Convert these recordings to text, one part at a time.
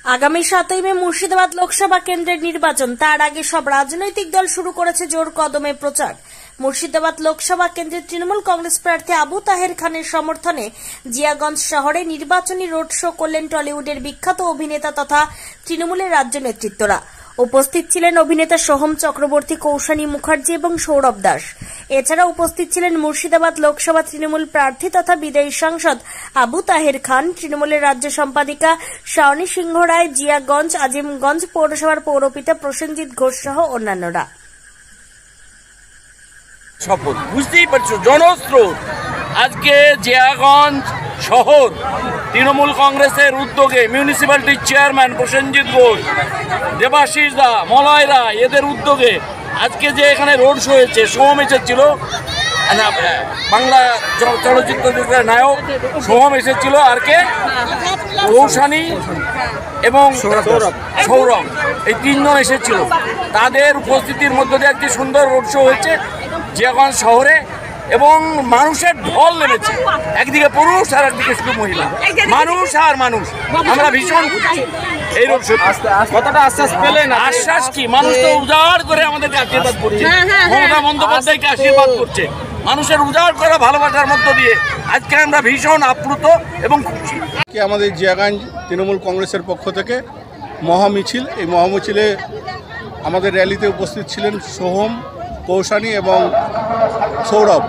আগামী 7ই মে মুর্শিদাবাদ লোকসভা কেন্দ্রের নির্বাচন। তার আগে সব রাজনৈতিক দল শুরু করেছে জোর কদমে প্রচার। মুর্শিদাবাদ লোকসভা কেন্দ্রের তৃণমূল কংগ্রেস প্রার্থী আবু তাহের খানের সমর্থনে জিয়াগঞ্জ শহরে নির্বাচনী রোড শো করলেন টলিউডের বিখ্যাত অভিনেতা তথা তৃণমূলের রাজ্য নেতৃত্বরা। উপস্থিত ছিলেন অভিনেতা সোহম চক্রবর্তী, কৌশানী মুখার্জি এবং সৌরভ দাস। এছাড়া উপস্থিত ছিলেন মুর্শিদাবাদ লোকসভা তৃণমূল প্রার্থী তথা বিদায়ী সাংসদ আবু তাহের খান, তৃণমূলের রাজ্য সম্পাদিকা শাওনী সিংহ রায়, জিয়াগঞ্জ আজিমগঞ্জ পৌরসভার পৌরপিতা প্রসেনজিৎ ঘোষ সহ অন্যান্যরা। শপথ বুঝতেই পারছো, জনস্রোত আজকে জিয়াগঞ্জ শহর তৃণমূল কংগ্রেসের উদ্যোগে মিউনিসিপ্যালিটির চেয়ারম্যান প্রসেনজিৎ ঘোষ, দেবাশিস দা, মলয় রায় এদের উদ্যোগে আজকে যে এখানে রোড শো হয়েছে, সোহম এসেছিল, বাংলা চলচ্চিত্রের নায়ক সোহম এসেছিল, আর কে কৌশানী এবং সৌরভ, এই তিনজন এসেছিল। তাদের উপস্থিতির মধ্য দিয়ে একটি সুন্দর রোড শো হয়েছে জিয়াগঞ্জ শহরে এবং মানুষের ঢল নেমেছে, একদিকে পুরুষ আর একদিকে শুধু মহিলা, মানুষ আর মানুষ। আমরা ভীষণ এই রোড শো কতটা আশ্বাস পেলেন? আশ্বাস কি, মানুষ তো উজাড় করে আমাদেরকে আশীর্বাদ করছে, মমতা বন্দ্যোপাধ্যায়কে আশীর্বাদ করছে, মানুষের উজাড় করা ভালোবাসার মধ্য দিয়ে আজকে আমরা ভীষণ আপ্লুত এবং খুশি। আমাদের জিয়াগঞ্জ তৃণমূল কংগ্রেসের পক্ষ থেকে মহামিছিল, এই মহামিছিলে আমাদের র্যালিতে উপস্থিত ছিলেন সোহম, কৌশানী এবং সৌরভ,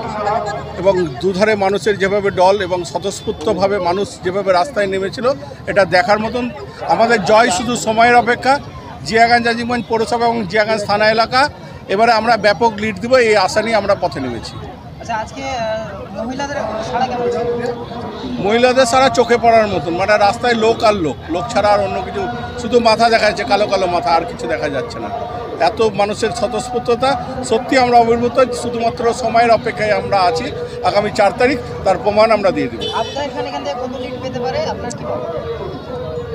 এবং দুধারে মানুষের যেভাবে দল এবং স্বতঃস্ফূর্তভাবে মানুষ যেভাবে রাস্তায় নেমেছিল, এটা দেখার মতন। আমাদের জয় শুধু সময়ের অপেক্ষা। জিয়াগঞ্জ আজিমগঞ্জ পৌরসভা এবং জিয়াগঞ্জ থানা এলাকা এবারে আমরা ব্যাপক লিড দেবো, এই আশা নিয়ে আমরা পথে নেমেছি। আচ্ছা, আজকে মহিলাদের সারা চোখে পড়ার মতন, মানে রাস্তায় লোক আর লোক ছাড়া আর অন্য কিছু, শুধু মাথা দেখা যাচ্ছে, কালো কালো মাথা, আর কিছু দেখা যাচ্ছে না। এত মানুষের স্বতঃস্ফূর্ততা, সত্যি আমরা অভিভূত। শুধুমাত্র সময়ের অপেক্ষায় আমরা আছি। আগামী 4 তারিখ তার প্রমাণ আমরা দিয়ে দেব।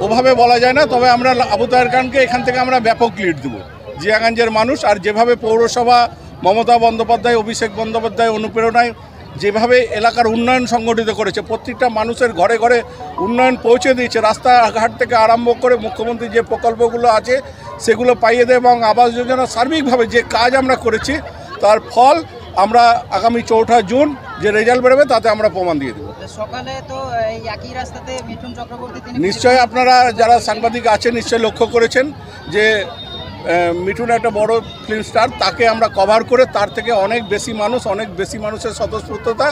ওভাবে বলা যায় না, তবে আমরা আবু তাহের খানকে এখান থেকে আমরা ব্যাপক লিড দেবো। জিয়াগঞ্জের মানুষ আর যেভাবে পৌরসভা মমতা বন্দ্যোপাধ্যায়, অভিষেক বন্দ্যোপাধ্যায় অনুপ্রেরণায় যেভাবে এলাকার উন্নয়ন সংগঠিত করেছে, প্রত্যেকটা মানুষের ঘরে ঘরে উন্নয়ন পৌঁছে দিয়েছে, রাস্তাঘাট থেকে আরম্ভ করে মুখ্যমন্ত্রী যে প্রকল্পগুলো আছে সেগুলো পাইয়ে দেয়, এবং আবাস যোজনা সার্বিকভাবে যে কাজ আমরা করেছি তার ফল আমরা আগামী 4 জুন যে রেজাল্ট বেরোবে তাতে আমরা প্রমাণ দিয়ে দেবো। সকালে তো এই একই রাস্তাতে মিঠুন চক্রবর্তী, নিশ্চয়ই আপনারা যারা সাংবাদিক আছেন নিশ্চয়ই লক্ষ্য করেছেন যে মিঠুন একটা বড় ফিল্ম স্টার, তাকে আমরা কভার করে তার থেকে অনেক বেশি মানুষের স্বতঃস্ফূর্ততা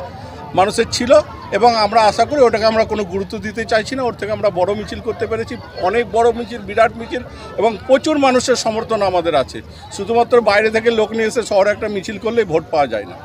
মানুষের ছিল, এবং আমরা আশা করি ওটাকে আমরা কোনো গুরুত্ব দিতে চাইছি না। ওর থেকে আমরা বড় মিছিল করতে পেরেছি, অনেক বড় মিছিল, বিরাট মিছিল, এবং প্রচুর মানুষের সমর্থন আমাদের আছে। শুধুমাত্র বাইরে থেকে লোক নিয়ে এসে শহরে একটা মিছিল করলে ভোট পাওয়া যায় না।